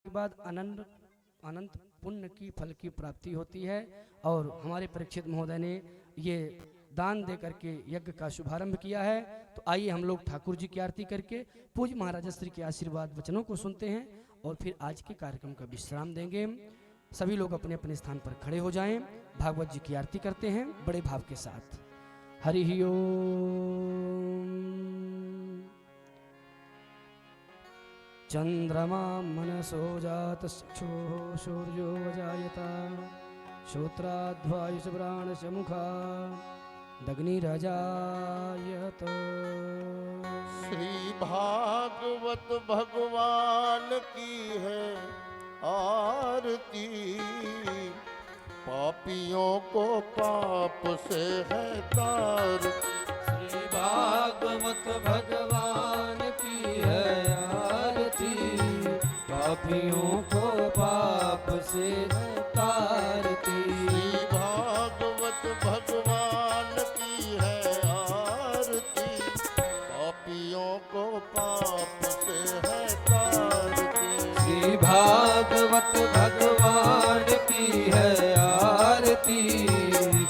के बाद अनंत अनंत पुण्य की फल की प्राप्ति होती है। और हमारे परीक्षित महोदय ने ये दान दे करके यज्ञ का शुभारंभ किया है। तो आइए हम लोग ठाकुर जी की आरती करके पूज्य महाराज श्री के आशीर्वाद वचनों को सुनते हैं और फिर आज के कार्यक्रम का विश्राम देंगे। सभी लोग अपने अपने स्थान पर खड़े हो जाएं, भागवत जी की आरती करते हैं बड़े भाव के साथ। हरि ओम। चंद्रमा मनसो जात चक्षुः सूर्यो जायता श्रोत्राध्वायुष प्राणश मुखा दग्निरजायत। श्री भागवत भगवान की है आरती, पापियों को पाप से है तार। श्री भागवत भगवान की है आरती, पापियों को पाप से है तारती। श्री भागवत भगवान की है आरती, पापियों को पाप से है तारती। श्री भागवत भगवान की है आरती,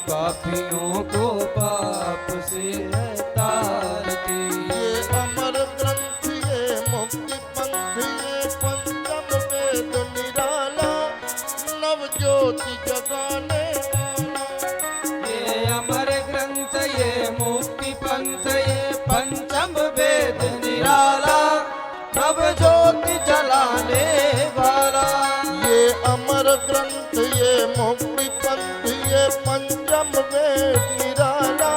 पापियों को पाप से है तारती। ये अमर ग्रंथ ये मुक्ति पंथ ये पंचम वेद निराला, नव ज्योति जगाने वाला। ये अमर ग्रंथ ये मुक्ति पंथ ये पंचम वेद निराला, नव ज्योति जलाने वाला। ये अमर ग्रंथ ये मुक्ति पंथ ये पंचम वेद निराला,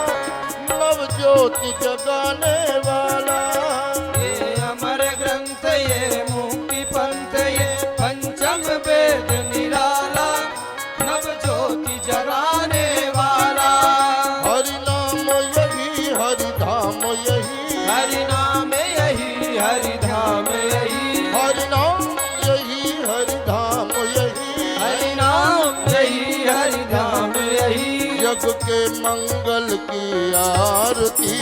नव ज्योति जगाने वाला। ये अमर ग्रंथ ये मुक्ति पंथ ये पंचम वेद निराला, नव ज्योति जगाने वाला। हरि नाम यही हरि धाम यही, हरि नाम यही हरि धाम यही, हरि नाम यही हरि धाम यही। हरि नाम यही हरि धाम यही। जग के मंगल की आरती,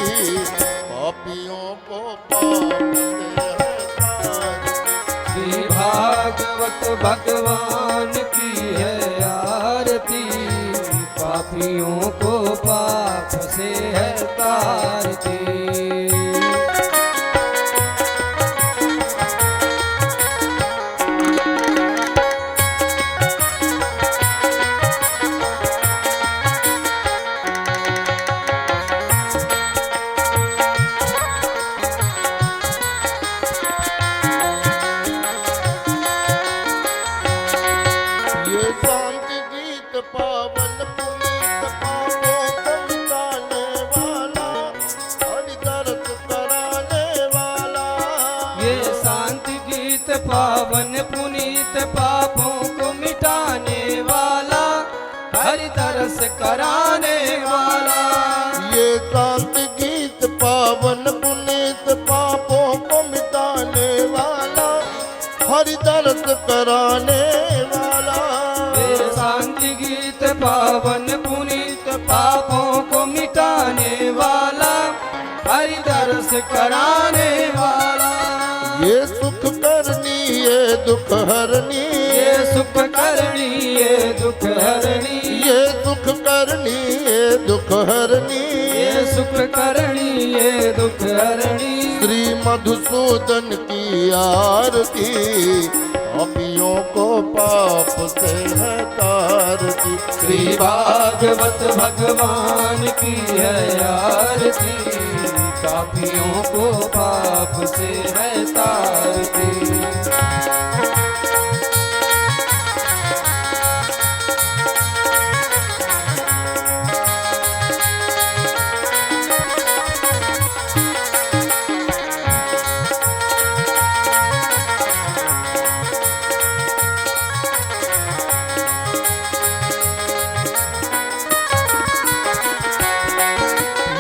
पापियों को पाप से है तारती। श्री भागवत भगवान की है आरती, पापियों को पाप से है तारती। ये शांति गीत पावन पुनीत पापों को मिटाने वाला, हरि दर्श कराने वाला। ये शांति गीत पावन पुनीत पापों को मिटाने वाला, हरि तरस कराने वाला। ये शांति गीत पावन पुनीत पापों को मिटाने वाला, हरि दर्श कराने वाला। ये शांति गीत पावन पुनीत पापों को मिटाने वाला, हरि दर्श कराने वाला। ये सुख करनी ये दुख हरनी, ये सुख करनी ये दुख हरनी, ये सुख करनी ये दुख हरनी। ये सुख करनी ये दुख हरनी। श्री मधुसूदन की आरती, पापियों को पाप से है तारती। श्री भागवत भगवान की है आरती, पापियों को पाप से है तारती।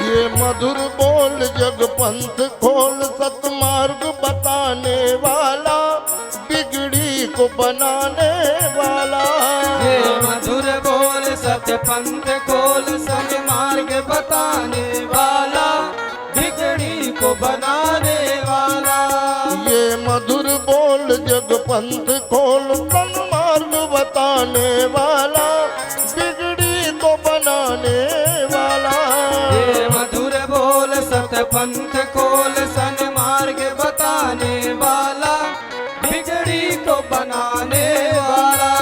ये मधुर बोल जग पंथ खोल सतमार्ग बताने वाला, बिगड़ी को बनाने वाला। ये मधुर बोल सत्य पंथ खोल सन्मार्ग बताने वाला, बिगड़ी को बनाने वाला। ये मधुर बोल जग पंथ खोल सन्मार्ग बताने वाला, बिगड़ी को बनाने वाला। ये मधुर बोल सत पंथ खोल सन्मार्ग बताने वाला, बिगड़ी को बनाने वाला।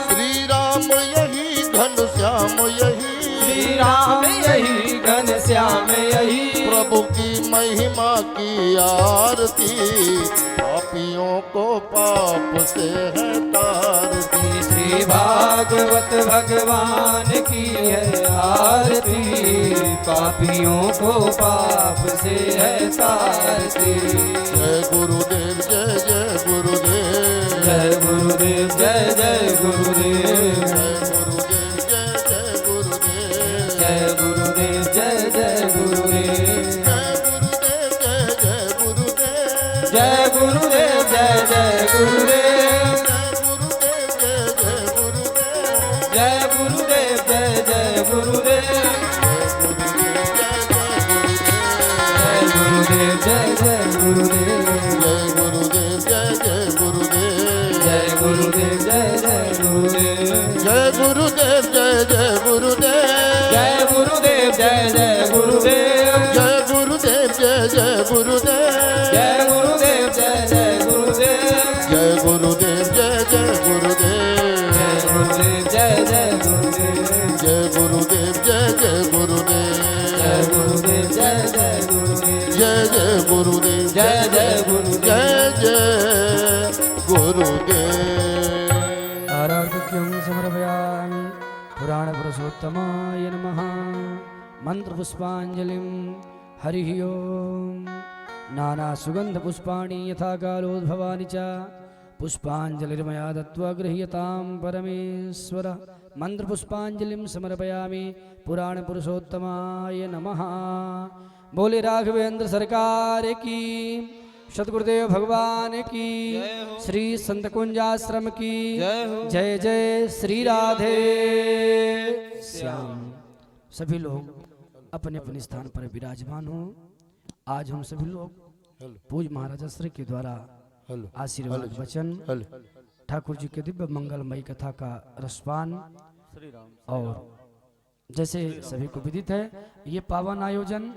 श्री राम यही घन श्याम यही, श्री राम यही घन श्याम यही, प्रभु की महिमा की आरती, पापियों को पाप से है तारती। श्री भागवत भगवान की है आरती, पापियों को पाप से है तारती। जय गुरुदेव जय जय गुरुदेव, जय गुरुदेव जय जय गुरुदेव, जय गुरुदेव जय जय गुरुदेव, जय गुरुदेव जय जय गुरुदेव, जय गुरुदेव जय जय गुरुदेव, जय गुरुदेव जय जय गुरुदेव, जय गुरुदेव जय जय गुरुदेव, जय गुरुदेव जय जय गुरुदेव, जय गुरुदेव जय जय गुरुदेव, जय गुरुदेव जय जय गुरुदेव, जय गुरुदेव जय जय गुरुदेव, जय गुरुदेव जय जय गुरुदेव, जय गुरुदेव जय जय गुरुदेव, जय गुरुदेव जय जय गुरुदेव, जय गुरुदेव जय जय गुरुदेव, जय जय गुरुदेव, जय जय गुरुदेव। आरार्घ्यं समर्पयामि पुराणपुरुषोत्तमाय नमः। मन्त्रपुष्पाञ्जलिं हरिः ओम्। नानासुगन्धपुष्पाणि यथा कालोद्भवानि च पुष्पाञ्जलिर्मया दत्त्वा गृह्यतां परमेश्वर। मन्त्रपुष्पाञ्जलिं समर्पयामि पुराणपुरुषोत्तमाय नमः। बोले राघवेंद्र सरकार की, सतगुरुदेव भगवान की, श्री संत कुंजाश्रम की जय जय। श्री राधे श्याम। सभी लोग अपने अपने स्थान पर विराजमान हो। आज हम सभी लोग पूज्य महाराजा श्री के द्वारा आशीर्वाद वचन ठाकुर जी के दिव्य मंगलमयी कथा का रसपान, और जैसे सभी को विदित है ये पावन आयोजन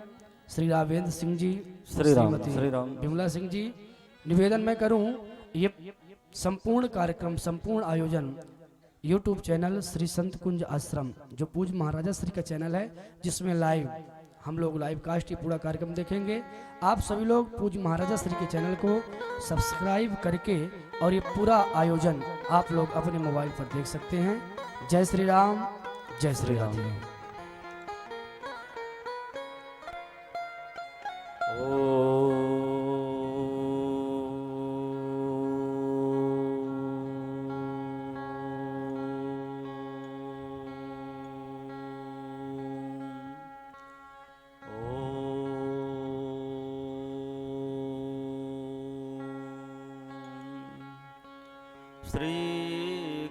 श्री राघवेंद्र सिंह जी, श्रीमती विमला सिंह जी, निवेदन मैं करूं ये संपूर्ण कार्यक्रम संपूर्ण आयोजन YouTube चैनल श्री संत कुंज आश्रम जो पूज्य महाराजा श्री का चैनल है, जिसमें लाइव हम लोग लाइव कास्ट ये पूरा कार्यक्रम देखेंगे। आप सभी लोग पूज्य महाराजा श्री के चैनल को सब्सक्राइब करके और ये पूरा आयोजन आप लोग अपने मोबाइल पर देख सकते हैं। जय श्री राम, जय श्री राम। श्री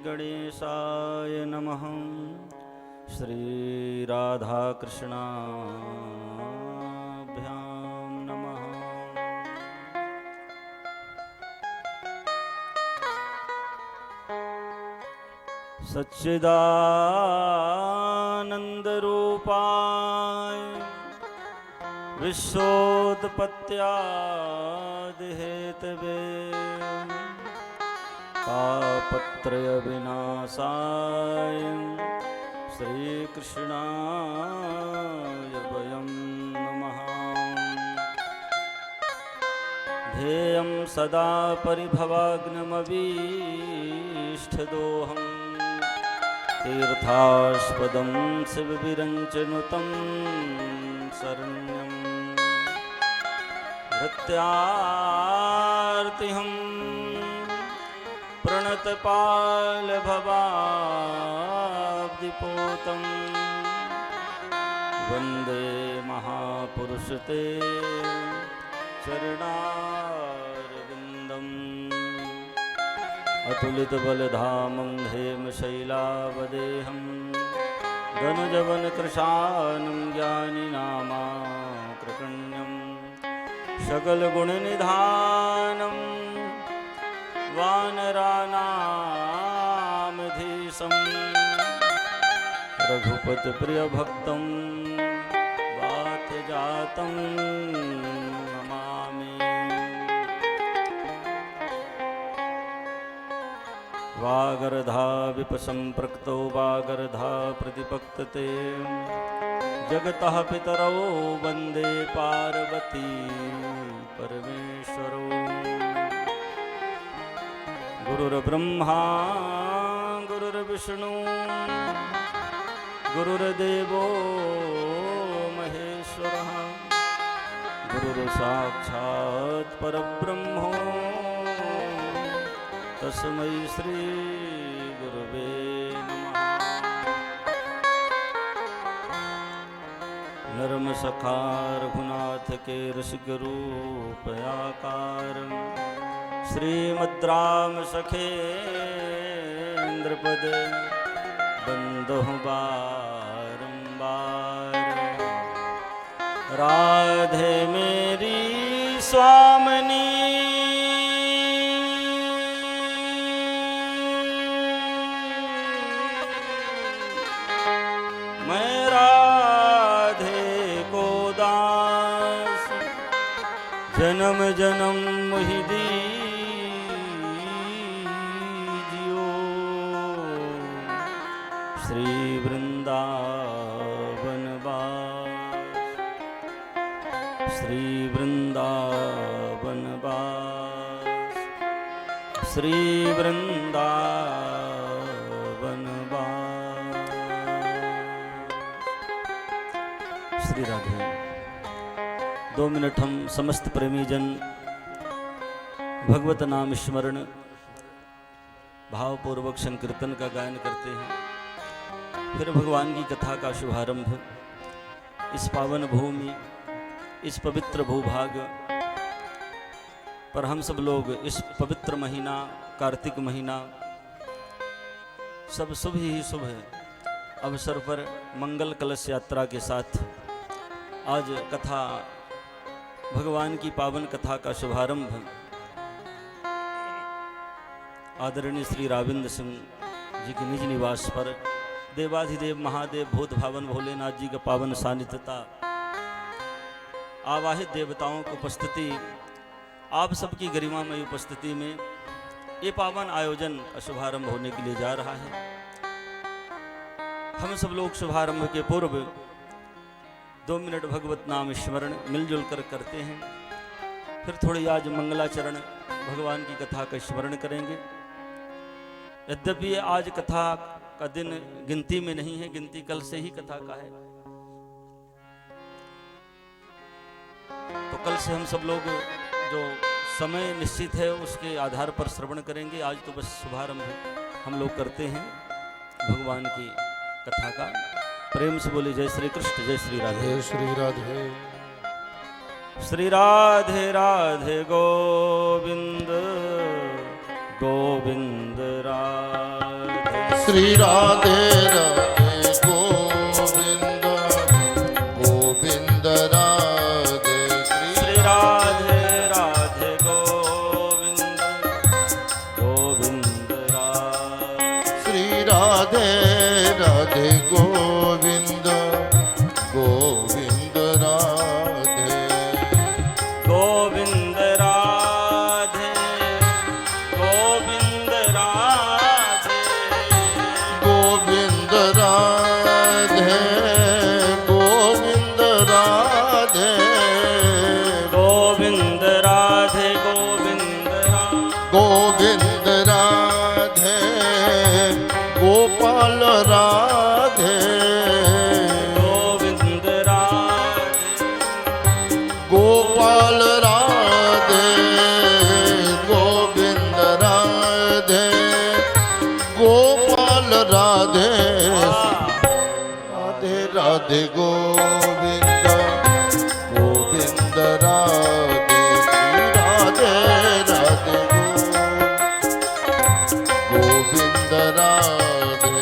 गणेशाय नमः। श्री राधा कृष्णाभ्यां नमः। सच्चिदानंद रूपाय विश्वोत्पत्त्यादि हेतवे तापत्रय विनाशाय श्रीकृष्णाय वयं नमः। ध्येयं सदा परिभवाग्नमभीष्टदोहं तीर्थास्पदं शिवविरञ्चनुतं शरण्यं भृत्यार्तिहं प्रणतपालभवाब्धिपोतं वन्दे महापुरुषते चरणारविन्दम्। अतुलितबलधामं हेमशैलावदेहं गनुजवनकृशानं ज्ञानिनामाकृकण्यं सकलगुणनिधानं वानराणामधीशम् रघुपति प्रिय भक्तं वातजातं नमामि। वागर्धा विपसंप्रक्तो वागर्धा प्रतिपक्तते जगतः पितरौ वन्दे पार्वती परमेश्वरौ। गुरुर्ब्रह्मा गुरुर्विष्णु गुरुर्देवो महेश्वरः गुरुर्साक्षात् परब्रह्मो तस्मै श्री गुरुवे नमः। नर्म सखा रघुनाथ के रसिक रूप आकार श्रीमद्राम सखेन्द्रपद बंदहु बारंबार। राधे मेरी स्वामिनी मैं राधे को दास जन्म जन्म मोहि दीजियो। श्री वृंदावन वास श्री वृंदावन वास श्री वृंदावन वास। श्री राधे। 2 मिनट हम समस्त प्रेमी जन भगवत नाम स्मरण भावपूर्वक संकीर्तन का गायन करते हैं। फिर भगवान की कथा का शुभारंभ इस पावन भूमि इस पवित्र भूभाग पर हम सब लोग इस पवित्र महीना कार्तिक महीना सब शुभ ही शुभ अवसर पर मंगल कलश यात्रा के साथ आज कथा भगवान की पावन कथा का शुभारंभ आदरणीय श्री राविंद्र सिंह जी के निज निवास पर देवाधिदेव महादेव भूत भावन भोलेनाथ जी का पावन सानिध्यता आवाहित देवताओं की उपस्थिति आप सबकी गरिमामय उपस्थिति में ये पावन आयोजन का शुभारंभ होने के लिए जा रहा है। हम सब लोग शुभारंभ के पूर्व 2 मिनट भगवत नाम स्मरण मिलजुल कर करते हैं। फिर थोड़ी आज मंगलाचरण भगवान की कथा का स्मरण करेंगे। यद्यपि आज कथा का दिन गिनती में नहीं है, गिनती कल से ही कथा का है, तो कल से हम सब लोग जो समय निश्चित है उसके आधार पर श्रवण करेंगे। आज तो बस शुभारंभ हम लोग करते हैं भगवान की कथा का। प्रेम से बोले जय श्री कृष्ण जय श्री राधे। जय श्री राधे। श्री राधे राधे गोविंद गोविंद राधे। श्री राधे राधे गोविंद गोविंद राधे। श्री राधे राधे गोविंद गोविंद राधे। श्री राधे राधे गोविंद गोविंद राधे। गोविंद राधे गोविंद राधे। गोविंद राधे गोविंद राधे। गोविंद राधे गोविंद राधे। गोविंद राधे गोपाल राधे। गोविंद राधे गोपाल राधे। गोविंद राधे गोपाल राधे। राधे राधे गोविंद गोविंद राधे। राधे राधे गोविंद राधे।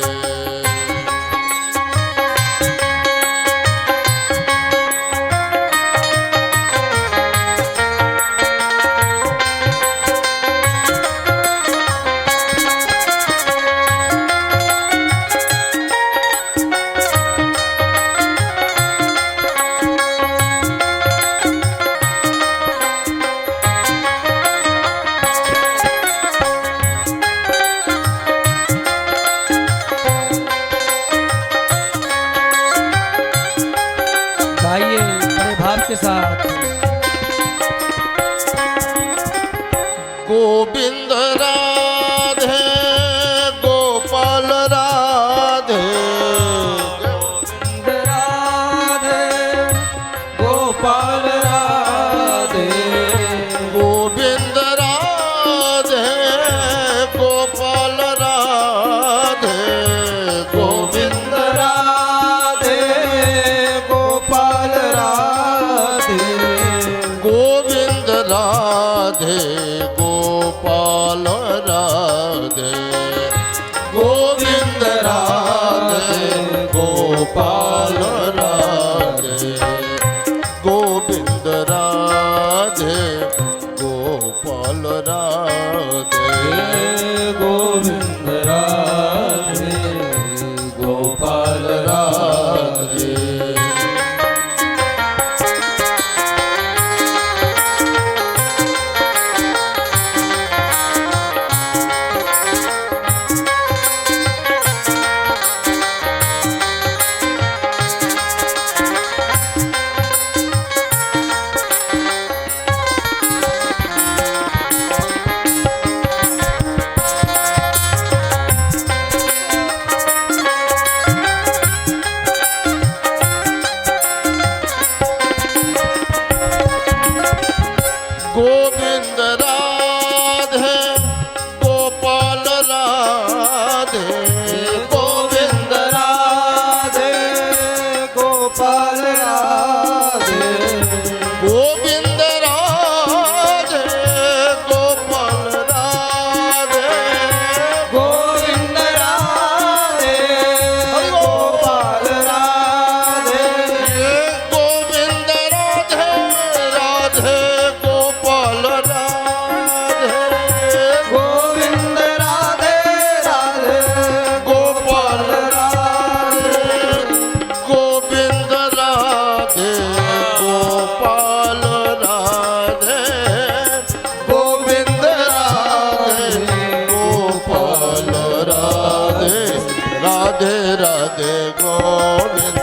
राधे राधे गोविंद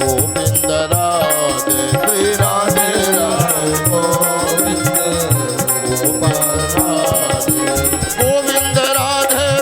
गोविंद राधे श्री राधे राधे गोविंद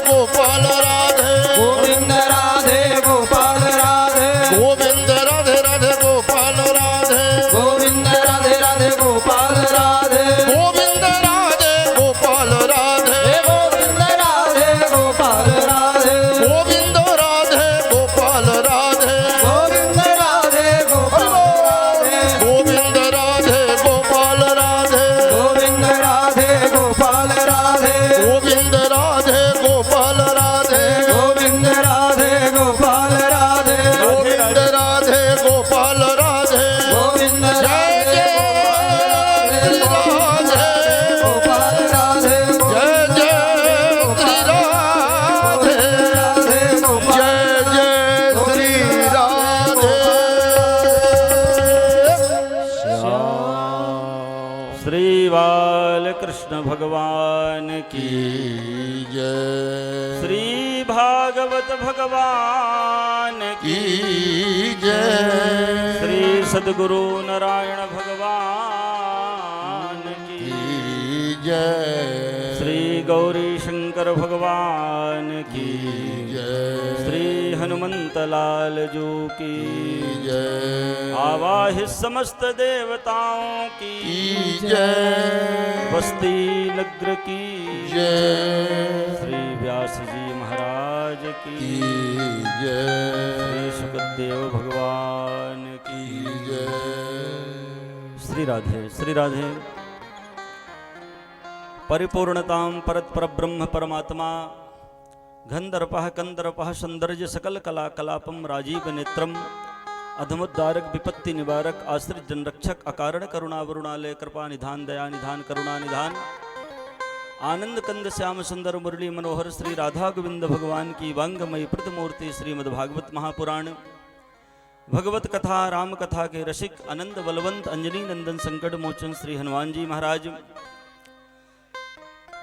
गोपाल राधे गोविंद राधे गोपाल राधे गोविंद राधे गोपाल राधे गोविंद राधे राधे गोपाल राधे गोविंद राधे राधे गोपाल राधे गोविंद राधे गोपाल राधे गोविंद राधे गोपाल राधे गोविंद राधे गोपाल राधे गोविंद राधे गोपाल राधे गोविंद राधे गोपाल राधे गोविंद राधे गोपाल राधे गोविंद राधे गोपाल राधे गोविंद राधे गोपाल राधे गोविंद राधे गोपाल राधे गोविंद जय राधे जय गोपाल राधे जय जय श्री राधे जय जय श्री राधे श्याम श्री बाल कृष्ण भगवान की की जय श्री भागवत भगवान की की जय श्री सद्गुरु नारायण भगवान की की जय श्री गौरी शंकर भगवान की जय श्री हनुमंत लाल जू की जय आवाहित समस्त देवताओं की की जय बस्ती नगर की जय श्री व्यास जी महाराज की की श्री जय सुखदेव भगवान की की जय श्री राधे परिपूर्णतां परत परब्रह्म परमात्मा गंधर्पः कंदर्पः सौंदर्य सकल कला कलापम राजीव नेत्रम अधमुद्धारक विपत्ति निवारक आश्रित जनरक्षक अकारण करुणा वरुणालय कृपा निधान दया निधान करुणा निधान आनंद कंद श्याम सुंदर मुरली मनोहर श्री राधा गोविंद भगवान की वांगमयी प्रतिमूर्ति श्रीमद्भागवत महापुराण भगवत कथा राम कथा के रसिक आनंद बलवंत अंजनी नंदन संकट मोचन श्री हनुमान जी महाराज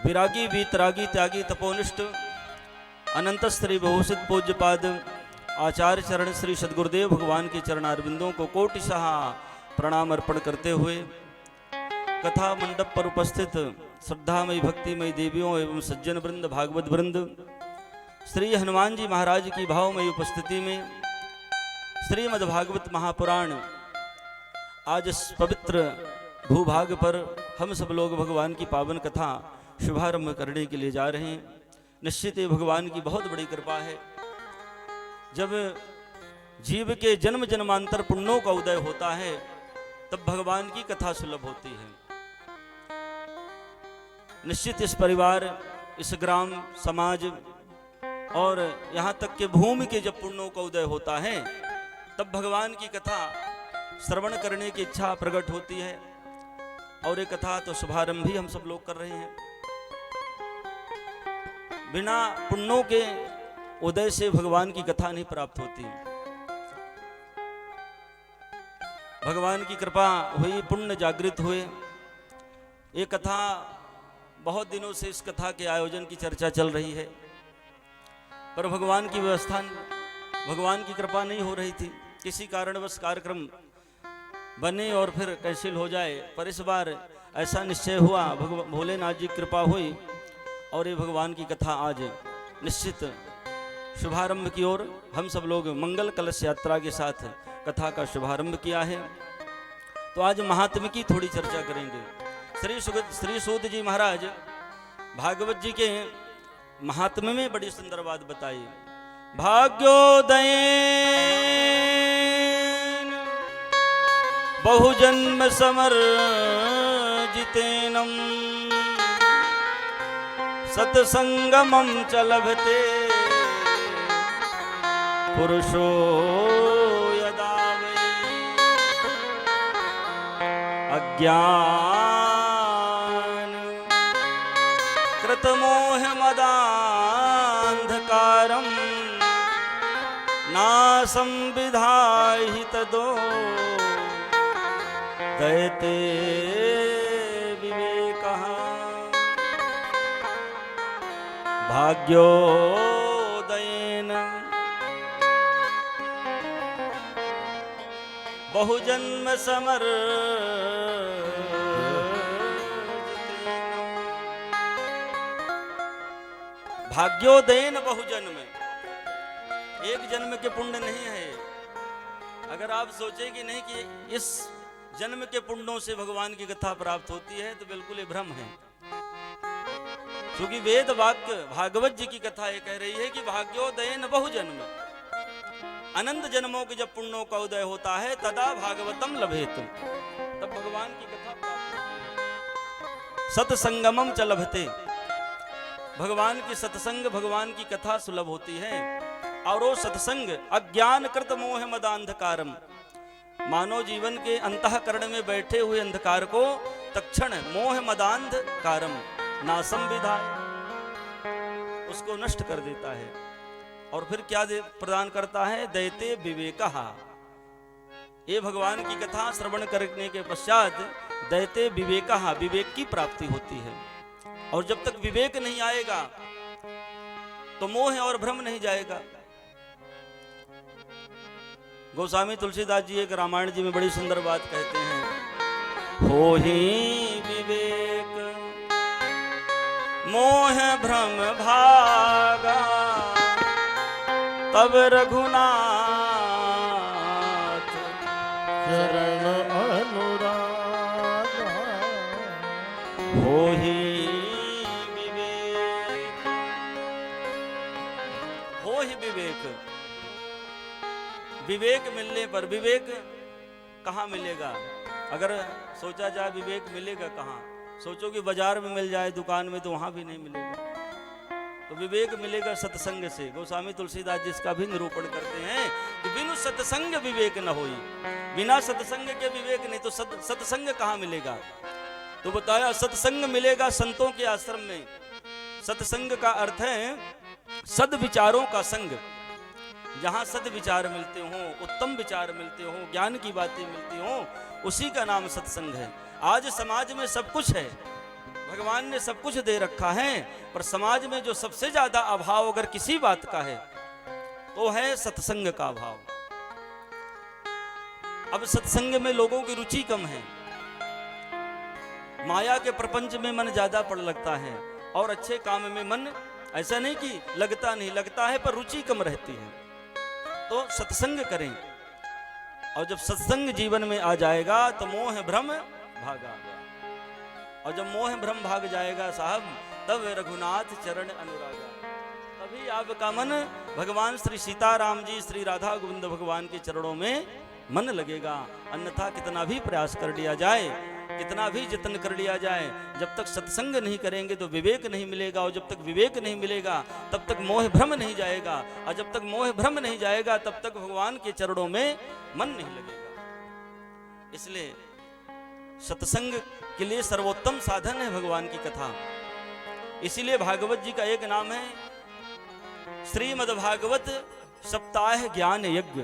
विरागी वीतरागी त्यागी तपोनिष्ठ अनंत श्री बहुसित पूज्यपाद आचार्य चरण श्री सद्गुरुदेव भगवान के चरणारविंदों को कोटिशाह प्रणाम अर्पण करते हुए कथा मंडप पर उपस्थित श्रद्धामयी भक्तिमयी देवियों एवं सज्जन वृंद भागवत वृंद श्री हनुमान जी महाराज की भावमयी उपस्थिति में श्रीमद्भागवत महापुराण आज इस पवित्र भूभाग पर हम सब लोग भगवान की पावन कथा शुभारंभ करने के लिए जा रहे हैं। निश्चित ही भगवान की बहुत बड़ी कृपा है। जब जीव के जन्म जन्मांतर पुण्यों का उदय होता है तब भगवान की कथा सुलभ होती है। निश्चित इस परिवार, इस ग्राम, समाज और यहाँ तक के भूमि के जब पुण्यों का उदय होता है तब भगवान की कथा श्रवण करने की इच्छा प्रकट होती है। और ये कथा तो शुभारंभ ही हम सब लोग कर रहे हैं। बिना पुण्यों के उदय से भगवान की कथा नहीं प्राप्त होती। भगवान की कृपा हुई, पुण्य जागृत हुए। ये कथा बहुत दिनों से इस कथा के आयोजन की चर्चा चल रही है, पर भगवान की व्यवस्था, भगवान की कृपा नहीं हो रही थी। किसी कारणवश कार्यक्रम बने और फिर कैंसिल हो जाए, पर इस बार ऐसा निश्चय हुआ, भोलेनाथ जी की कृपा हुई और ये भगवान की कथा आज निश्चित शुभारंभ की ओर हम सब लोग मंगल कलश यात्रा के साथ कथा का शुभारंभ किया है। तो आज महात्म्य की थोड़ी चर्चा करेंगे। श्री सूत जी महाराज भागवत जी के महात्म्य में बड़ी सुंदर बात बताई। भाग्योदयेन बहुजन्म समर्जितेनम सत्संगमं च लभते पुरुषो यदा वै अज्ञान कृतमोहमदान्धकारं नासं विधाहि तदो दयते विवेकः भाग्योदयेन बहुजन्म समर भाग्योदयन बहुजन्म, एक जन्म के पुण्य नहीं है। अगर आप सोचे कि नहीं कि इस जन्म के पुण्यों से भगवान की कथा प्राप्त होती है तो बिल्कुल ये भ्रम है। क्योंकि वेद वाक्य भागवत जी की कथा ये कह रही है कि भाग्योदयन बहुजन्म, अनंत जन्मों के जब पुण्यों का उदय होता है तदा भागवतम लभेत, तब भगवान की कथा प्राप्त होती है। सत्संगमम च लभते, भगवान की सत्संग भगवान की कथा सुलभ होती है। और वो सत्संग अज्ञान कृत मोह मदांधकारम, मानव जीवन के अंतःकरण में बैठे हुए अंधकार को तक्षण मोह मदांधकारम नासम विधाय, उसको नष्ट कर देता है। और फिर क्या प्रदान करता है? दैते विवेकहा, ये भगवान की कथा श्रवण करने के पश्चात दैते विवेकहा, विवेक की प्राप्ति होती है। और जब तक विवेक नहीं आएगा तो मोह और भ्रम नहीं जाएगा। गोस्वामी तुलसीदास जी एक रामायण जी में बड़ी सुंदर बात कहते हैं, हो ही विवेक मोह भ्रम भागा, तब रघुनाथ चरण अनुरागा। हो ही विवेक, विवेक मिलने पर, विवेक कहाँ मिलेगा? अगर सोचा जाए विवेक मिलेगा कहाँ? सोचो कि बाजार में मिल जाए, दुकान में, तो वहां भी नहीं मिलेगा। तो विवेक मिलेगा सत्संग से। गोस्वामी तुलसीदास जी इसका भी निरूपण करते हैं कि बिनु सत्संग विवेक न होई, बिना सत्संग के विवेक नहीं। तो सत्संग कहाँ मिलेगा? तो बताया सत्संग मिलेगा संतों के आश्रम में। सत्संग का अर्थ है सद्विचारों का संग, जहां सद्विचार मिलते हो, उत्तम विचार मिलते हो, ज्ञान की बातें मिलती हो, उसी का नाम सत्संग है। आज समाज में सब कुछ है, भगवान ने सब कुछ दे रखा है, पर समाज में जो सबसे ज्यादा अभाव अगर किसी बात का है तो है सत्संग का अभाव। अब सत्संग में लोगों की रुचि कम है, माया के प्रपंच में मन ज्यादा पड़ लगता है, और अच्छे काम में मन ऐसा नहीं कि लगता नहीं, लगता है पर रुचि कम रहती है। तो सत्संग करें, और जब सत्संग जीवन में आ जाएगा तो मोह भ्रम भागा, और जब मोह भ्रम भाग जाएगा साहब, तब रघुनाथ चरण अनुरागा, तभी आपका मन भगवान श्री सीताराम जी, श्री राधा गोविंद भगवान के चरणों में मन लगेगा। अन्यथा कितना भी प्रयास कर लिया जाए, कितना भी जतन कर लिया जाए, जब तक सत्संग नहीं करेंगे तो विवेक नहीं मिलेगा, और जब तक विवेक नहीं मिलेगा तब तक मोह भ्रम नहीं जाएगा, और जब तक मोह भ्रम नहीं जाएगा तब तक भगवान के चरणों में मन नहीं लगेगा। इसलिए सत्संग के लिए सर्वोत्तम साधन है भगवान की कथा। इसीलिए भागवत जी का एक नाम है श्रीमद् भागवत सप्ताह ज्ञान यज्ञ।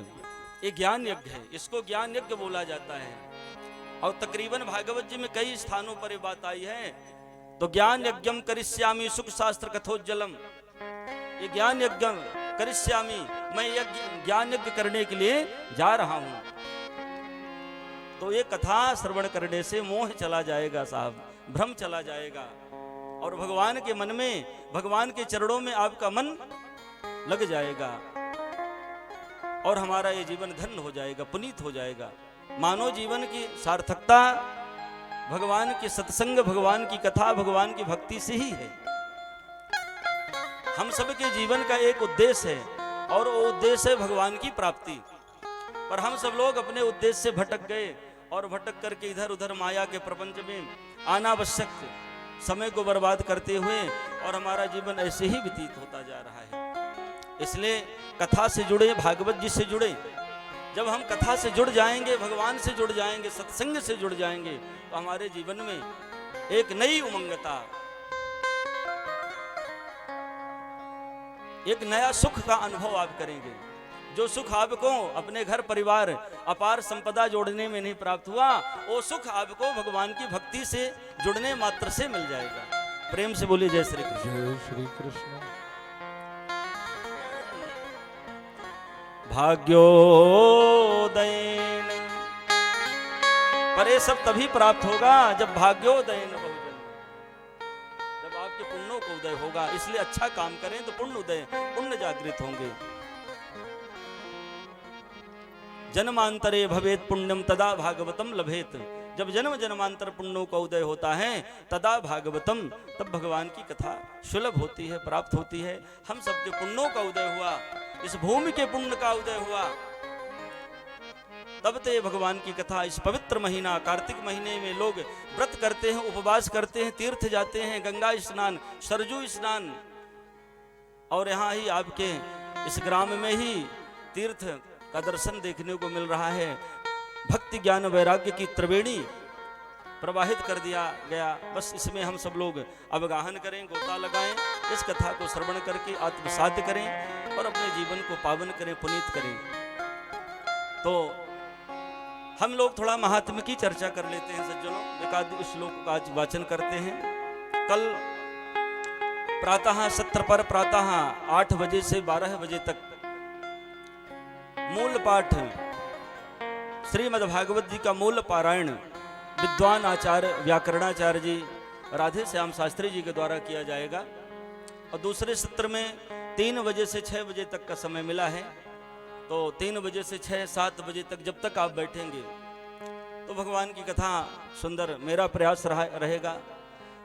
ये ज्ञान यज्ञ है, इसको ज्ञान यज्ञ बोला जाता है। और तकरीबन भागवत जी में कई स्थानों पर ये बात आई है। तो ज्ञान यज्ञम करिष्यामि सुख शास्त्र कथोज्जलम, ये ज्ञान यज्ञ करिष्यामि, मैं यज्ञ ज्ञान यज्ञ करने के लिए जा रहा हूं। तो ये कथा श्रवण करने से मोह चला जाएगा साहब, भ्रम चला जाएगा, और भगवान के मन में, भगवान के चरणों में आपका मन लग जाएगा, और हमारा ये जीवन धन्य हो जाएगा, पुनीत हो जाएगा। मानव जीवन की सार्थकता भगवान के सत्संग, भगवान की कथा, भगवान की भक्ति से ही है। हम सबके जीवन का एक उद्देश्य है, और वो उद्देश्य है भगवान की प्राप्ति। पर हम सब लोग अपने उद्देश्य से भटक गए, और भटक करके इधर उधर माया के प्रपंच में अनावश्यक समय को बर्बाद करते हुए, और हमारा जीवन ऐसे ही व्यतीत होता जा रहा है। इसलिए कथा से जुड़े, भागवत जी से जुड़े। जब हम कथा से जुड़ जाएंगे, भगवान से जुड़ जाएंगे, सत्संग से जुड़ जाएंगे, तो हमारे जीवन में एक नई उमंगता, एक नया सुख का अनुभव आप करेंगे। जो सुख आपको अपने घर परिवार अपार संपदा जोड़ने में नहीं प्राप्त हुआ, वो सुख आपको भगवान की भक्ति से जुड़ने मात्र से मिल जाएगा। प्रेम से बोलिए जय श्री कृष्ण। जय श्री कृष्ण। भाग्योदयेन पर ये सब तभी प्राप्त होगा जब भाग्योदय न बहुजन, जब आपके पुण्यों को उदय होगा। इसलिए अच्छा काम करें तो पुण्य उदय, पुण्य जागृत होंगे। जन्मांतरे भवेत पुण्यम तदा भागवतम लभेत। जब जन्म जन्मांतर पुण्यों का उदय होता है तदा भागवतम, तब भगवान की कथा सुलभ होती है, प्राप्त होती है। हम सबके पुण्यों का उदय हुआ, इस भूमि के पुण्य का उदय हुआ, तब ते भगवान की कथा। इस पवित्र महीना कार्तिक महीने में लोग व्रत करते हैं, उपवास करते हैं, तीर्थ जाते हैं, गंगा स्नान, सरजू स्नान, और यहाँ ही आपके इस ग्राम में ही तीर्थ का दर्शन देखने को मिल रहा है। भक्ति ज्ञान वैराग्य की त्रिवेणी प्रवाहित कर दिया गया। बस इसमें हम सब लोग अवगाहन करें, गोता लगाएं, इस कथा को श्रवण करके आत्मसात करें और अपने जीवन को पावन करें, पुनीत करें। तो हम लोग थोड़ा महात्म्य की चर्चा कर लेते हैं सज्जनों। एकाध श्लोक का आज वाचन करते हैं। कल प्रातः सत्र पर प्रातः 8 बजे से 12 बजे तक मूल पाठ श्रीमद् भागवत जी का मूल पारायण विद्वान आचार्य व्याकरणाचार्य जी राधे श्याम शास्त्री जी के द्वारा किया जाएगा। और दूसरे सत्र में 3 बजे से 6 बजे तक का समय मिला है। तो 3 बजे से 6-7 बजे तक जब तक आप बैठेंगे तो भगवान की कथा सुंदर, मेरा प्रयास रहेगा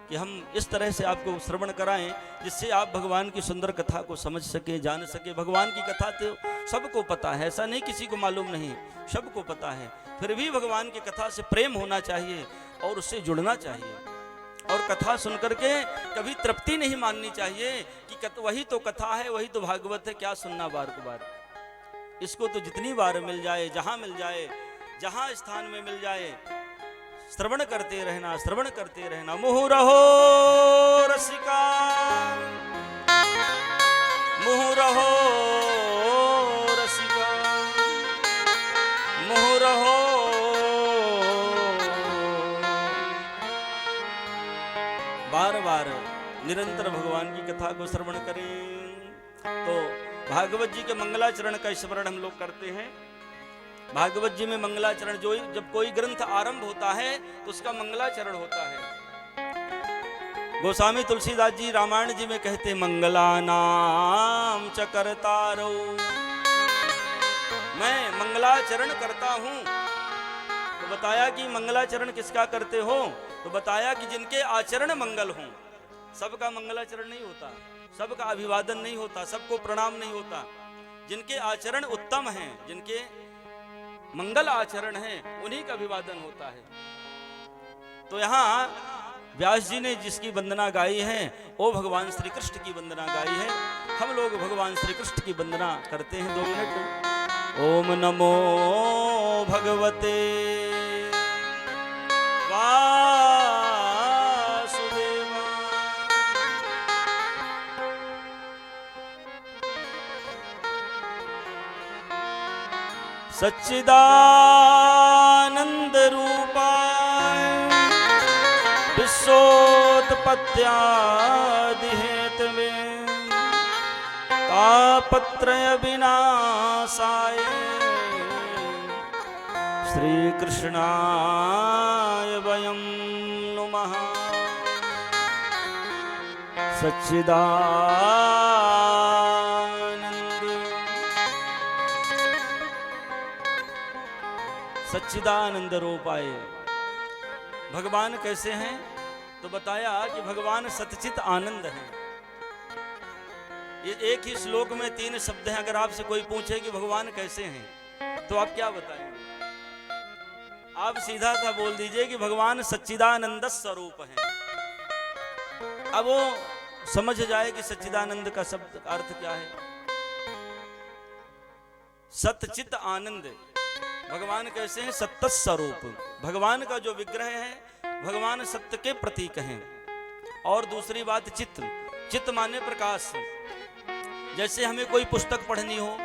कि हम इस तरह से आपको श्रवण कराएं जिससे आप भगवान की सुंदर कथा को समझ सके, जान सके। भगवान की कथा तो सबको पता है, ऐसा नहीं किसी को मालूम नहीं, सबको पता है। फिर भी भगवान की कथा से प्रेम होना चाहिए और उससे जुड़ना चाहिए। और कथा सुनकर के कभी तृप्ति नहीं माननी चाहिए कि वही तो कथा है, वही तो भागवत है, क्या सुनना बार को बार। इसको तो जितनी बार मिल जाए, जहां मिल जाए, जहां स्थान में मिल जाए, श्रवण करते रहना, श्रवण करते रहना। मुहुरहो रसिका, मुहुरहो रसिका, मुहुरहो। बार बार निरंतर भगवान की कथा को श्रवण करें। तो भागवत जी के मंगलाचरण का स्मरण हम लोग करते हैं। भागवत जी में मंगलाचरण, जो जब कोई ग्रंथ आरंभ होता है तो उसका मंगलाचरण होता है। गोस्वामी तुलसीदास जी रामायण जी में कहते हैं मंगलानाम च करतारो, मैं मंगलाचरण करता हूं। तो बताया कि मंगलाचरण किसका करते हो? तो बताया कि जिनके आचरण मंगल हों। सबका मंगलाचरण नहीं होता, सबका अभिवादन नहीं होता, सबको प्रणाम नहीं होता। जिनके आचरण उत्तम हैं, जिनके मंगल आचरण है, उन्हीं का अभिवादन होता है। तो यहाँ व्यास जी ने जिसकी वंदना गाई है वो भगवान श्री कृष्ण की वंदना गाई है। हम लोग भगवान श्री कृष्ण की वंदना करते हैं 2 मिनट। ओम नमो भगवते सच्चिदानंद रूपाय विश्वोत्पत्त्यादि हेतवे तापत्रय विनाशाय श्री कृष्णाय वयं नुमः। सच्चिदानंद रूपाय। भगवान कैसे हैं? तो बताया कि भगवान सच्चित आनंद हैं। ये एक ही श्लोक में 3 शब्द हैं। अगर आपसे कोई पूछे कि भगवान कैसे हैं तो आप क्या बताएंगे? आप सीधा सा बोल दीजिए कि भगवान सच्चिदानंद स्वरूप हैं। अब वो समझ जाए कि सच्चिदानंद का शब्द अर्थ क्या है। सतचित आनंद। भगवान कैसे हैं? सत्य स्वरूप। भगवान का जो विग्रह है, भगवान सत्य के प्रतीक हैं। और दूसरी बात चित्त। चित्त माने प्रकाश। जैसे हमें कोई पुस्तक पढ़नी हो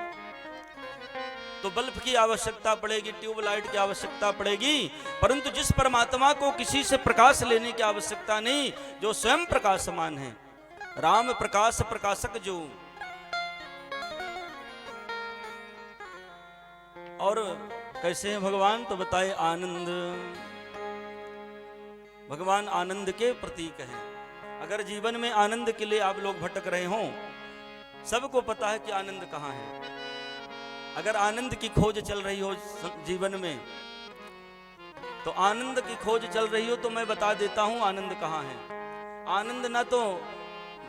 तो बल्ब की आवश्यकता पड़ेगी, ट्यूबलाइट की आवश्यकता पड़ेगी, परंतु जिस परमात्मा को किसी से प्रकाश लेने की आवश्यकता नहीं, जो स्वयं प्रकाशमान है, राम प्रकाश प्रकाशक जो। और कैसे हैं भगवान? तो बताए आनंद। भगवान आनंद के प्रतीक हैं। अगर जीवन में आनंद के लिए आप लोग भटक रहे हों, सबको पता है कि आनंद कहाँ है। अगर आनंद की खोज चल रही हो जीवन में, तो आनंद की खोज चल रही हो तो मैं बता देता हूं आनंद कहाँ है। आनंद ना तो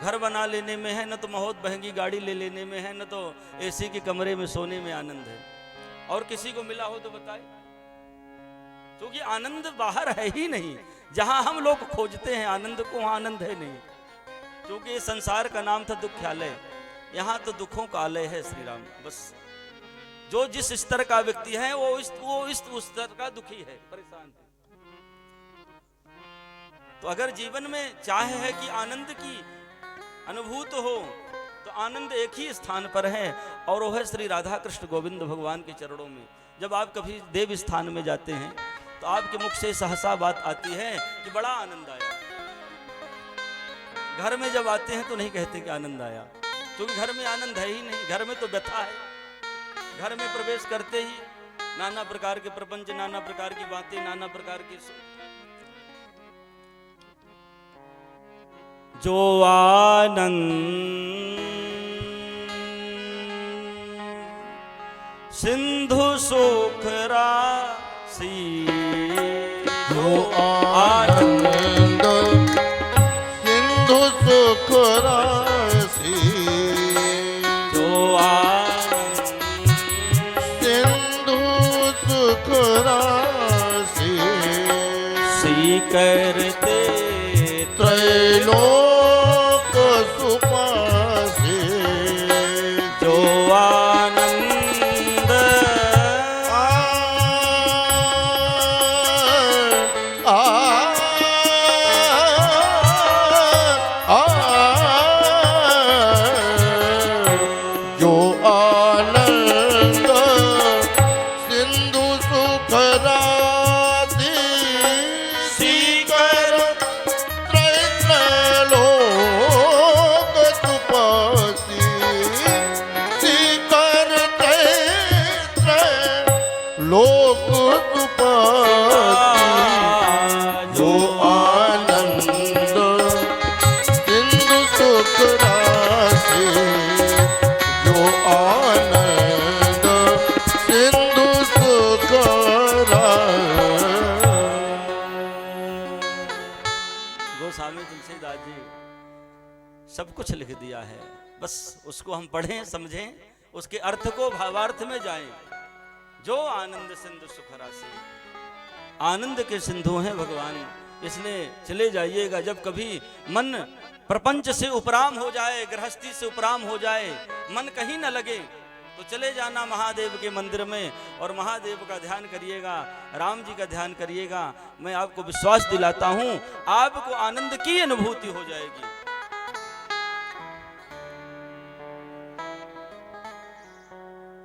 घर बना लेने में है, न तो बहुत महंगी गाड़ी ले लेने में है, न तो एसी के कमरे में सोने में आनंद है। और किसी को मिला हो तो बताए, क्योंकि आनंद बाहर है ही नहीं। जहां हम लोग खोजते हैं आनंद को, वहां आनंद है नहीं। क्योंकि ये संसार का नाम था दुख्यालय, यहां तो दुखों का आलय है श्री राम। बस जो जिस स्तर का व्यक्ति है वो इस स्तर का दुखी है, परेशान है। तो अगर जीवन में चाह है कि आनंद की अनुभूत हो, तो आनंद एक ही स्थान पर है, और वो है श्री राधा कृष्ण गोविंद भगवान के चरणों में। जब आप कभी देव स्थान में जाते हैं तो आपके मुख से सहसा बात आती है कि बड़ा आनंद आया। घर में जब आते हैं तो नहीं कहते कि आनंद आया, क्योंकि घर में आनंद है ही नहीं, घर में तो व्यथा है। घर में प्रवेश करते ही नाना प्रकार के प्रपंच, नाना प्रकार की बातें, नाना प्रकार की जो आनंद सिंधु सुख राशि, जो आनंद सिंधु सुख राशि, जो आनंद सिंधु सुख राशि, सी करते त्रैलोक सुपासे, जो आनंद जो आनंद सिंधु सुख राशि, सीकर त्रैलोक सुपासी, सीकर त्रैलोक सुपासी, जो आनंद सिंधु सुख राशि, जो आनंद सिंधु सुख राशि। गोस्वामी तुलसीदास जी सब कुछ लिख दिया है, बस उसको हम पढ़ें, समझें, उसके अर्थ को, भावार्थ में जाएं। जो आनंद सिंधु सुख राशि, आनंद के सिंधु हैं भगवान। इसलिए चले जाइएगा, जब कभी मन प्रपंच से उपराम हो जाए, गृहस्थी से उपराम हो जाए, मन कहीं न लगे, तो चले जाना महादेव के मंदिर में और महादेव का ध्यान करिएगा, राम जी का ध्यान करिएगा। मैं आपको विश्वास दिलाता हूं, आपको आनंद की अनुभूति हो जाएगी।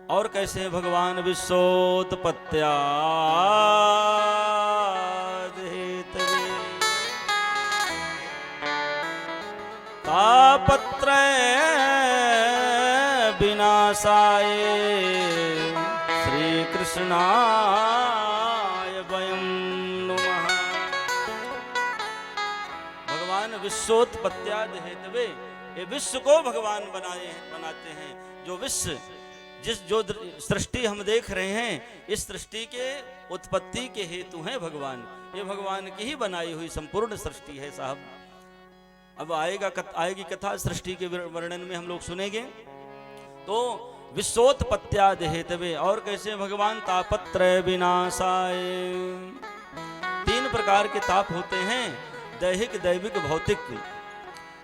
और कैसे हैं भगवान विश्वोत्पत्त्यादिहेतवे तापत्रय विनाशाय श्री कृष्णाय वयं नुमः। भगवान विश्वोत्पत्त्यादिहेतवे, ये विश्व को भगवान बनाते हैं। जो विश्व, जो सृष्टि हम देख रहे हैं, इस सृष्टि के उत्पत्ति के हेतु हैं भगवान। ये भगवान की ही बनाई हुई संपूर्ण सृष्टि है साहब। अब आएगी कथा सृष्टि के वर्णन में हम लोग सुनेंगे। तो विश्वोत्पत्त्यादिहेतवे, और कैसे भगवान तापत्रय विनाशाय। 3 प्रकार के ताप होते हैं, दैहिक, दैविक, भौतिक।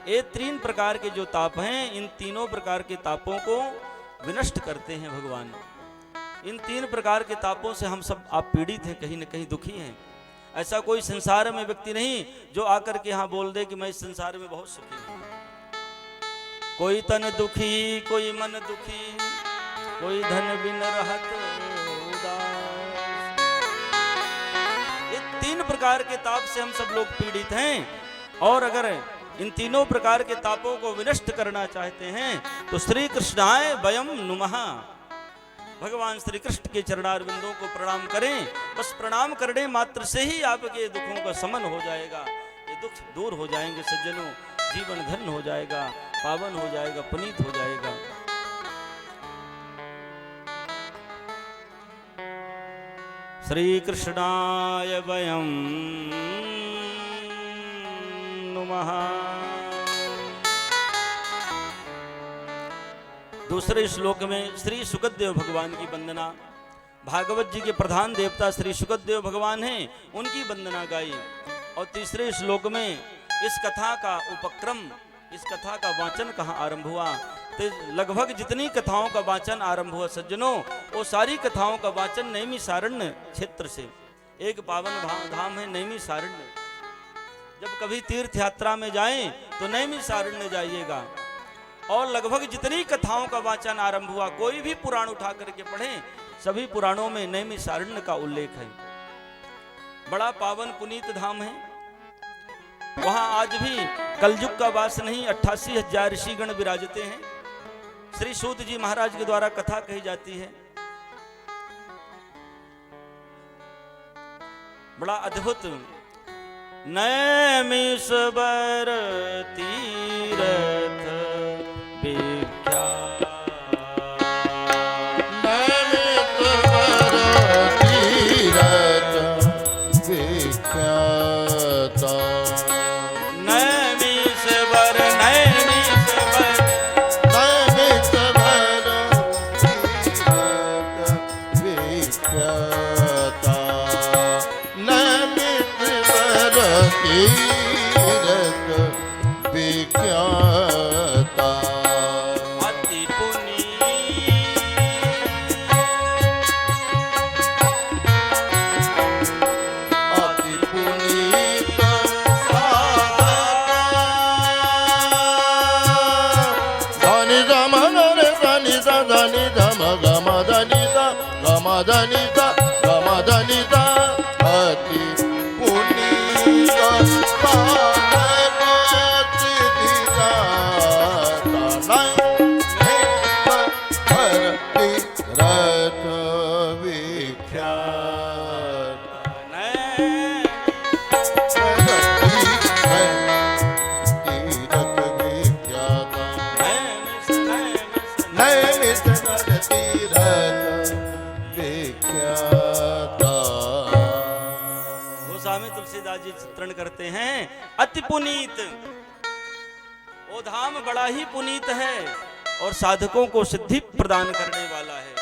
ये 3 प्रकार के जो ताप हैं, इन तीनों प्रकार के तापों को विनष्ट करते हैं भगवान। इन 3 प्रकार के तापों से हम सब आप पीड़ित हैं, कहीं न कहीं दुखी हैं। ऐसा कोई संसार में व्यक्ति नहीं जो आकर के यहाँ बोल दे कि मैं इस संसार में बहुत सुखी हूँ। कोई तन दुखी, कोई मन दुखी, कोई धन बिन रहत उदास। ये 3 प्रकार के ताप से हम सब लोग पीड़ित हैं, और अगर इन तीनों प्रकार के तापों को विनष्ट करना चाहते हैं तो श्री कृष्णाय वयं नुमः, भगवान श्री कृष्ण के चरणारविंदों को प्रणाम करें। बस प्रणाम करने मात्र से ही आपके दुखों का शमन हो जाएगा, ये दुख दूर हो जाएंगे सज्जनों, जीवन धन्य हो जाएगा, पावन हो जाएगा, पुनीत हो जाएगा। श्री कृष्णाय वयं नमः। दूसरे श्लोक में श्री सुखदेव भगवान की वंदना, भागवत जी के प्रधान देवता श्री सुखदेव भगवान हैं, उनकी वंदना गाई। और तीसरे श्लोक में इस कथा का उपक्रम, इस कथा का वाचन कहाँ आरंभ हुआ, तो लगभग जितनी कथाओं का वाचन आरंभ हुआ सज्जनों, वो सारी कथाओं का वाचन नैमिषारण्य क्षेत्र से। एक पावन धाम है नैमिषारण्य। जब कभी तीर्थ यात्रा में जाएं तो नैमिषारण्य जाइएगा। और लगभग जितनी कथाओं का वाचन आरंभ हुआ, कोई भी पुराण उठा करके पढ़ें, सभी पुराणों में नैमिषारण्य का उल्लेख है। बड़ा पावन पुनीत धाम है। वहां आज भी कलयुग का वास नहीं, 88,000 ऋषिगण विराजते हैं। श्री सूत जी महाराज के द्वारा कथा कही जाती है। बड़ा अद्भुत नैमिषवर तीरथ विख्यात, नैमिषवर तीरथ विख्यात, नैमिषवर अति तुलसीदास जी चित्रण करते हैं अति पुनीत। वो धाम बड़ा ही पुनीत है और साधकों को सिद्धि प्रदान करने वाला है।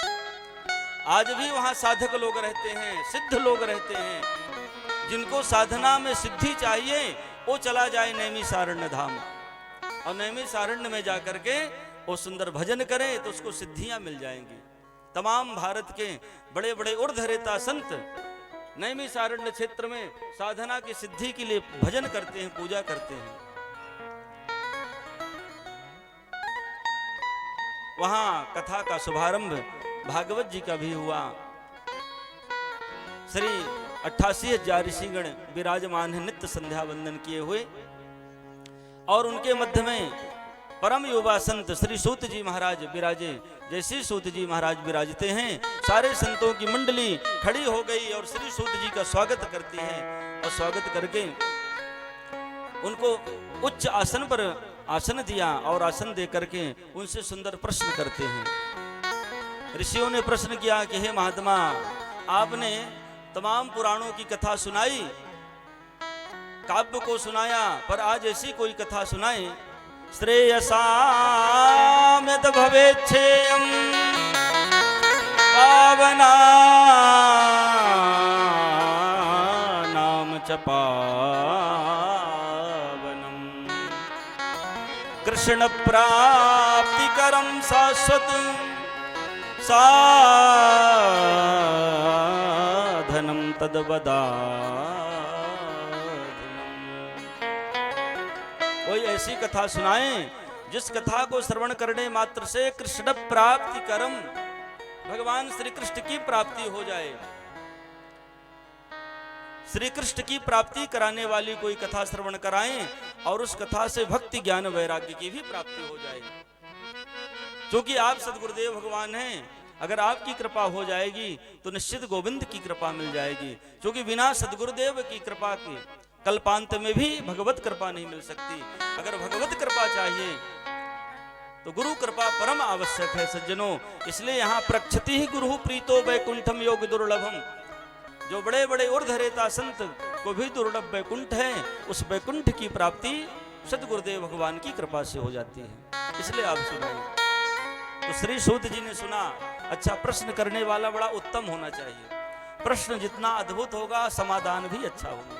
आज भी वहां साधक लोग रहते हैं, सिद्ध लोग रहते हैं। जिनको साधना में सिद्धि चाहिए वो चला जाए नैमिषारण्य धाम, और नैमिषारण्य में जाकर के वो सुंदर भजन करे तो उसको सिद्धियां मिल जाएंगी। तमाम भारत के बड़े बड़े ऊर्ध्वरेता संत नैमिषारण्य क्षेत्र में साधना की सिद्धि के लिए भजन करते हैं, पूजा करते हैं। वहां कथा का शुभारंभ भागवत जी का भी हुआ। श्री 88,000 ऋषिगण विराजमान है, नित्य संध्या वंदन किए हुए, और उनके मध्य में परम युवा संत श्री सूत जी महाराज विराजे। जैसे सूत जी महाराज विराजते हैं, सारे संतों की मंडली खड़ी हो गई और श्री सूत जी का स्वागत करती है, और स्वागत करके उनको उच्च आसन पर आसन दिया, और आसन दे करके उनसे सुंदर प्रश्न करते हैं। ऋषियों ने प्रश्न किया कि हे महात्मा, आपने तमाम पुराणों की कथा सुनाई, काव्य को सुनाया, पर आज ऐसी कोई कथा सुनाए श्रेयसाम्यत भवेच्छेयं पावना नाम च पावनम कृष्ण प्राप्तिकरं शाश्वत साधनं तद्वदा। कोई ऐसी कथा सुनाएं जिस कथा को श्रवण करने मात्र से कृष्ण प्राप्ति करम, भगवान श्री कृष्ण की प्राप्ति हो जाए। श्री कृष्ण की प्राप्ति कराने वाली कोई कथा श्रवण कराएं, और उस कथा से भक्ति ज्ञान वैराग्य की भी प्राप्ति हो जाए। क्योंकि आप सदगुरुदेव भगवान हैं, अगर आपकी कृपा हो जाएगी तो निश्चित गोविंद की कृपा मिल जाएगी, क्योंकि बिना सदगुरुदेव की कृपा के कल्पांत में भी भगवत कृपा नहीं मिल सकती। अगर भगवत कृपा चाहिए तो गुरु कृपा परम आवश्यक है सज्जनों। इसलिए यहाँ प्रक्षति ही गुरु प्रीतो वैकुंठम योग दुर्लभम, जो बड़े बड़े ऊर्ध्वरेता संत को भी दुर्लभ वैकुंठ है, उस वैकुंठ की प्राप्ति सदगुरुदेव भगवान की कृपा से हो जाती है। इसलिए आप सुनाइए। तो श्री सूत जी ने सुना। अच्छा, प्रश्न करने वाला बड़ा उत्तम होना चाहिए। प्रश्न जितना अद्भुत होगा समाधान भी अच्छा होगा।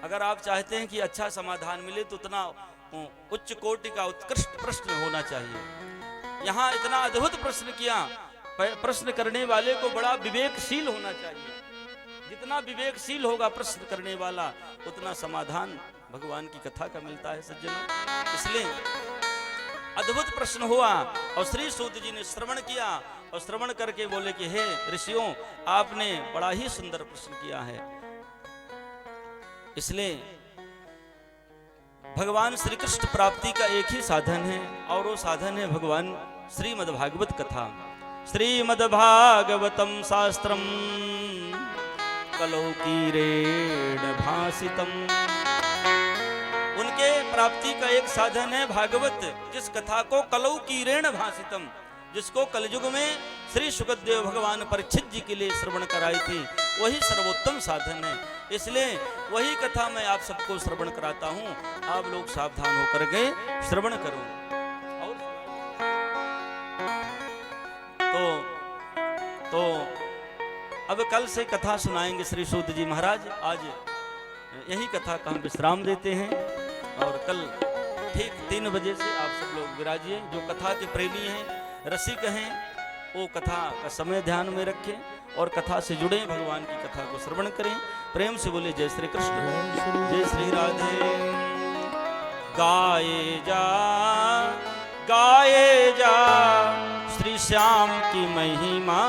अगर आप चाहते हैं कि अच्छा समाधान मिले तो उतना उच्च कोटि का उत्कृष्ट प्रश्न होना चाहिए। यहाँ इतना अद्भुत प्रश्न किया। प्रश्न करने वाले को बड़ा विवेकशील होना चाहिए। जितना विवेकशील होगा प्रश्न करने वाला, उतना समाधान भगवान की कथा का मिलता है सज्जनों। इसलिए अद्भुत प्रश्न हुआ और श्री सूत जी ने श्रवण किया और श्रवण करके बोले कि हे ऋषियों, आपने बड़ा ही सुंदर प्रश्न किया है। इसलिए भगवान श्री कृष्ण प्राप्ति का एक ही साधन है और वो साधन है भगवान श्रीमद्भागवत कथा। श्रीमद्भागवतम शास्त्रम कलौकीरेण भासितम। उनके प्राप्ति का एक साधन है भागवत, जिस कथा को कलौकीरेण भासितम, जिसको कलयुग में श्री सुखदेव भगवान परीक्षित जी के लिए श्रवण कराई थी, वही सर्वोत्तम साधन है। इसलिए वही कथा मैं आप सबको श्रवण कराता हूँ। आप लोग सावधान होकर के श्रवण करो। और तो अब कल से कथा सुनाएंगे श्री सूत जी महाराज। आज यही कथा का हम विश्राम देते हैं और कल ठीक 3 बजे से आप सब लोग विराजिए। जो कथा के प्रेमी हैं, रसिक हैं, वो कथा का समय ध्यान में रखें और कथा से जुड़े, भगवान की कथा को श्रवण करें। प्रेम से बोले जय श्री कृष्ण, जय श्री राधे। गाए जा श्री श्याम की महिमा,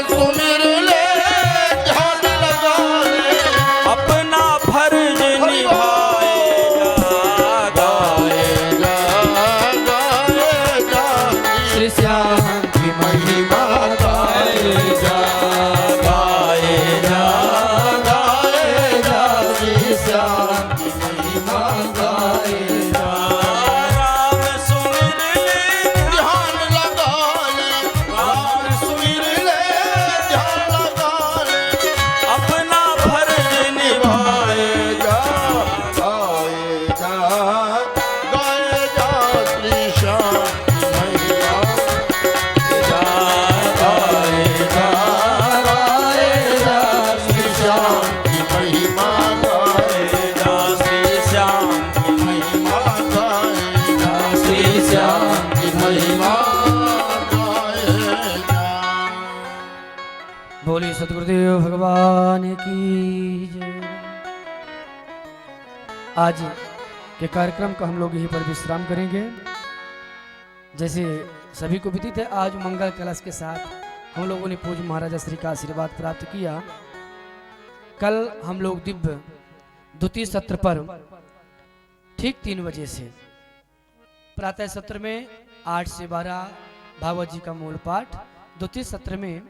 सुमिर ले ध्यान लगा सतगुरुदेव भगवान की जय। आज के कार्यक्रम का हम लोग यहीं पर विश्राम करेंगे। जैसे सभी को विदित है, आज मंगल कलश के साथ हम लोगों ने पूज्य महाराजा श्री का आशीर्वाद प्राप्त किया। कल हम लोग दिव्य द्वितीय सत्र पर ठीक 3 बजे से प्रातः सत्र में 8 से 12 भागवत जी का मूल पाठ, द्वितीय सत्र में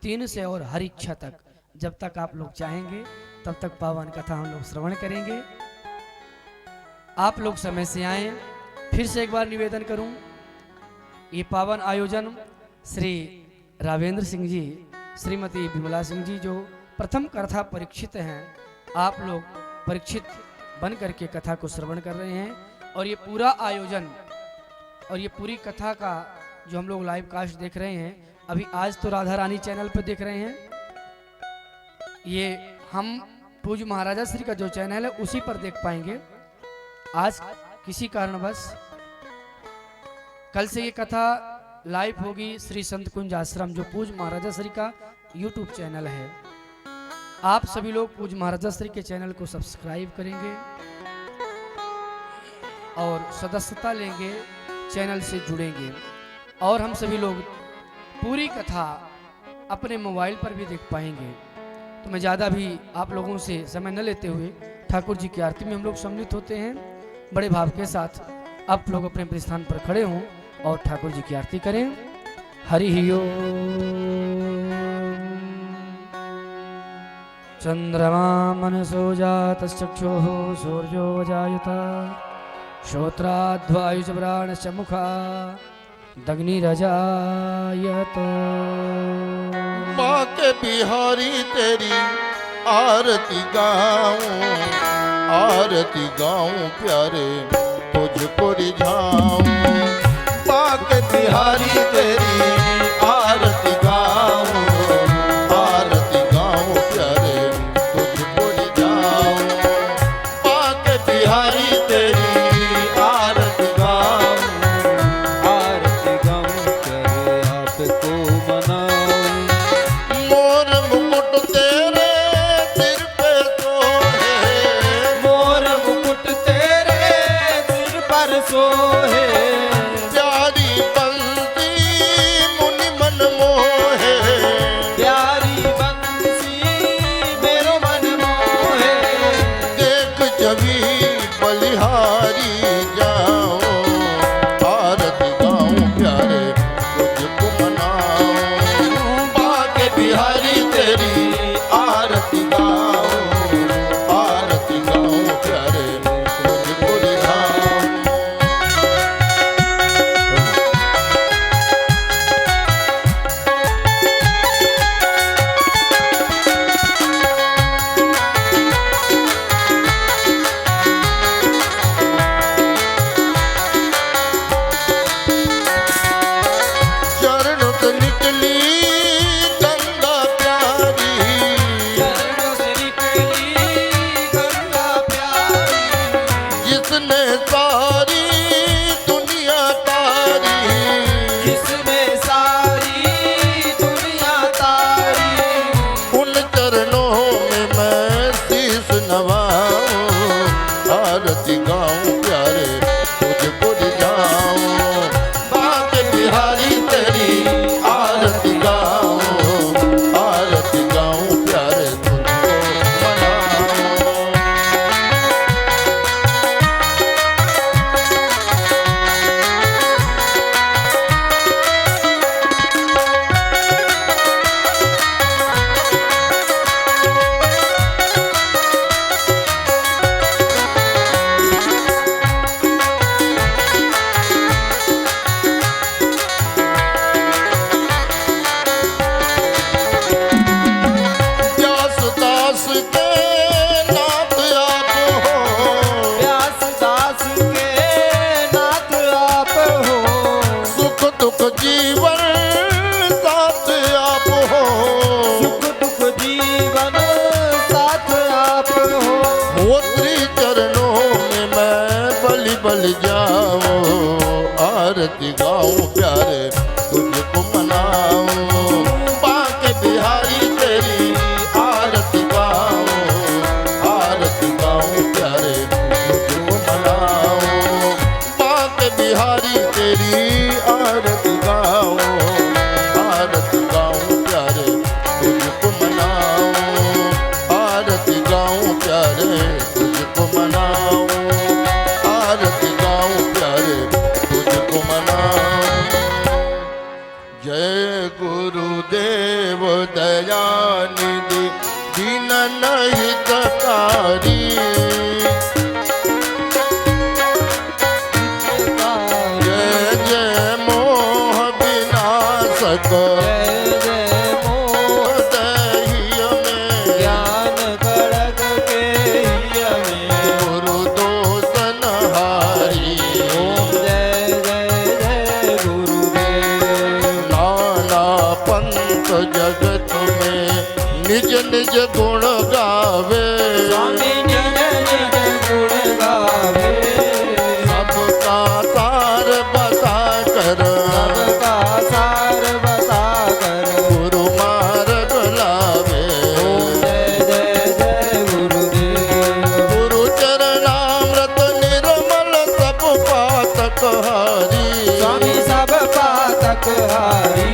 3 से और हर इच्छा तक, जब तक आप लोग चाहेंगे तब तक पावन कथा हम लोग श्रवण करेंगे। आप लोग समय से आए। फिर से एक बार निवेदन करूं, ये पावन आयोजन श्री रावेंद्र सिंह जी, श्रीमती विमला सिंह जी जो प्रथम कथा परीक्षित हैं, आप लोग परीक्षित बन करके कथा को श्रवण कर रहे हैं। और ये पूरा आयोजन और ये पूरी कथा का जो हम लोग लाइव कास्ट देख रहे हैं, अभी आज तो राधा रानी चैनल पर देख रहे हैं, ये हम पूज्य महाराजा श्री का जो चैनल है उसी पर देख पाएंगे। आज किसी कारणवश कल से ये कथा लाइव होगी श्री संत कुंज आश्रम, जो पूज्य महाराजा श्री का यूट्यूब चैनल है। आप सभी लोग पूज्य महाराजा श्री के चैनल को सब्सक्राइब करेंगे और सदस्यता लेंगे, चैनल से जुड़ेंगे और हम सभी लोग पूरी कथा अपने मोबाइल पर भी देख पाएंगे। तो मैं ज़्यादा भी आप लोगों से समय न लेते हुए ठाकुर जी की आरती में हम लोग सम्मिलित होते हैं। बड़े भाव के साथ आप लोग अपने अपने स्थान पर खड़े हों और ठाकुर जी की आरती करें। हरि ओम। चंद्रमा मनसो जातश्चक्षुः सूर्यो जायत श्रोत्राद्वायुष प्राणश्च मुखा दग्निरजायत। माँ के बिहारी तेरी आरती गाऊं, आरती गाऊं प्यारे तुझको रिझाऊं। माँ के बिहारी तेरी आरती गाऊं, आरती गाऊं प्यारे तुझको रिझाऊं। माँ के बिहारी तेरी आरती गाऊं, आरती गाऊं करे आपको मनाऊं। मोर मुकुट तेरे सिर पे सोहे, मोर मुकुट तेरे सिर पर सोहे। प्यारी बंसी जनहितकारी जय जय मोह विनाशक जय जय मोह दहिय में ज्ञान खड़ग के हिय में गुरु दोषनहारी ओम जय जय जय गुरुदेव नाना पंथ जगत में निज निज गुण गावे स्वामी निज निज गुण गावे सबका सार बता कर सबका सार बता कर गुरु मार्ग लावे ओम जय जय जय गुरुदेव गुरु चरणामृत निर्मल सब पातक हारी स्वामी सब पातक हारी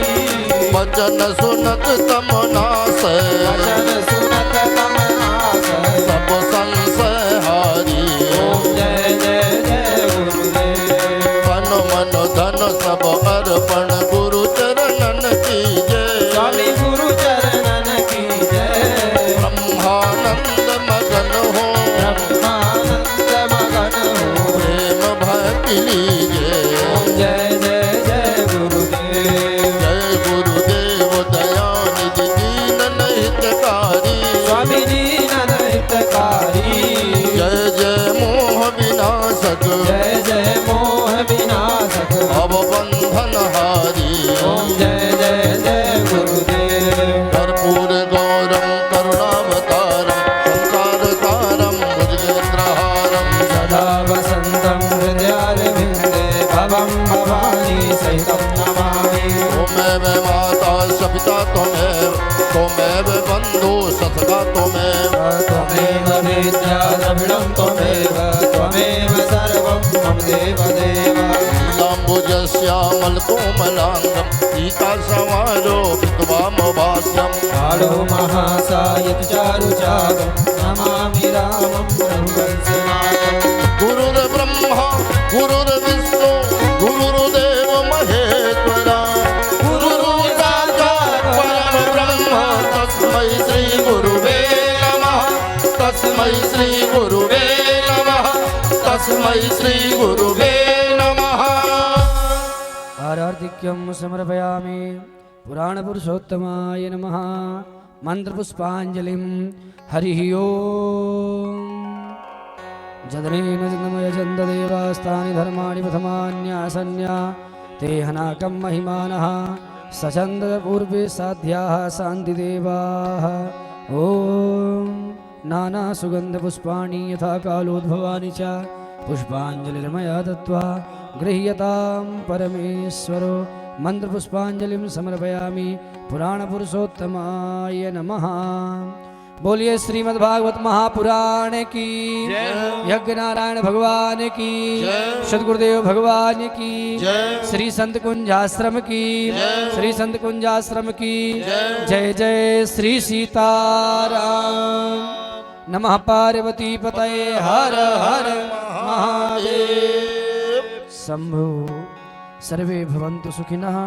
वचन सुनत तमना से वचन सुनत तमनास सब संशय हारी ओम जय जय जय गुरुदेव तन मन धन सब अर्पण गुरु चरणन की जय स्वामी गुरु चरणन की जय ब्रह्मानंद मगन हो ब्रह्मानंद मगन हो प्रेम भक्ति लीजिए ओम जय जय जय गुरुदेव जय गुरुदेव दयानिधि दीन हितकारी स्वामी दीन हितकारी जय जय मोह विनाशक जय जय मोह विनाशक भव बंधन हारी ओम जय जय जय गुरुदेव कर्पूर गौरम करुणावतारम संसार सारम भुजगेन्द्रहारम सदा वसन्तं हृदयारविन्दे भवं भवानी सहितं नमामि त्वमेव माता स पिता त्वमेव बन्धु सखा त्वमेव त्वमेव वेद्या द्रविणं त्वमेव त्वमेव सर्वं मम देवदेव नीलाम्बुजश्यामल कोमलाङ्गं सीतासमारो विद्वामभास्यम् कालो महासायक चारुचारं नमामि रामं रघुवंशनाथम् गुरुर्ब्रह्मा गुरुर्विष्णु गुरुर्देव महेश्वरा गुरुर्साक्षात् परब्रह्म तस्मै श्री गुरुवे नमः तस्मै श्री गुरुवे नमः तस्मै श्री गुरुवे नमः आरार्तिक्यं समर्पयामि पुराणपुरुषोत्तमाय नमः मन्त्रपुष्पाञ्जलिं हरिः ओम् जदनेन जन्मयजन्ददेवास्तानि धर्माणि प्रथमान्यासन्या ते हनाकं महिमानः सचन्दपूर्वे साध्याः शान्तिदेवाः ॐ नानासुगन्धपुष्पाणि यथा कालोद्भवानि च पुष्पाञ्जलिर्मया दत्त्वा गृह्यतां परमेश्वरो मन्त्रपुष्पाञ्जलिं समर्पयामि पुराणपुरुषोत्तमाय नमः। बोलिए श्रीमद्भागवत महापुराण की यज्ञ नारायण भगवान की सदगुरुदेव भगवान की श्री संत कुंजाश्रम की श्री संत कुंजाश्रम की जय जय श्री सीताराम। नमः पार्वती पतये हर हर महादेव। शंभो सर्वे भवन्तु सुखिनः।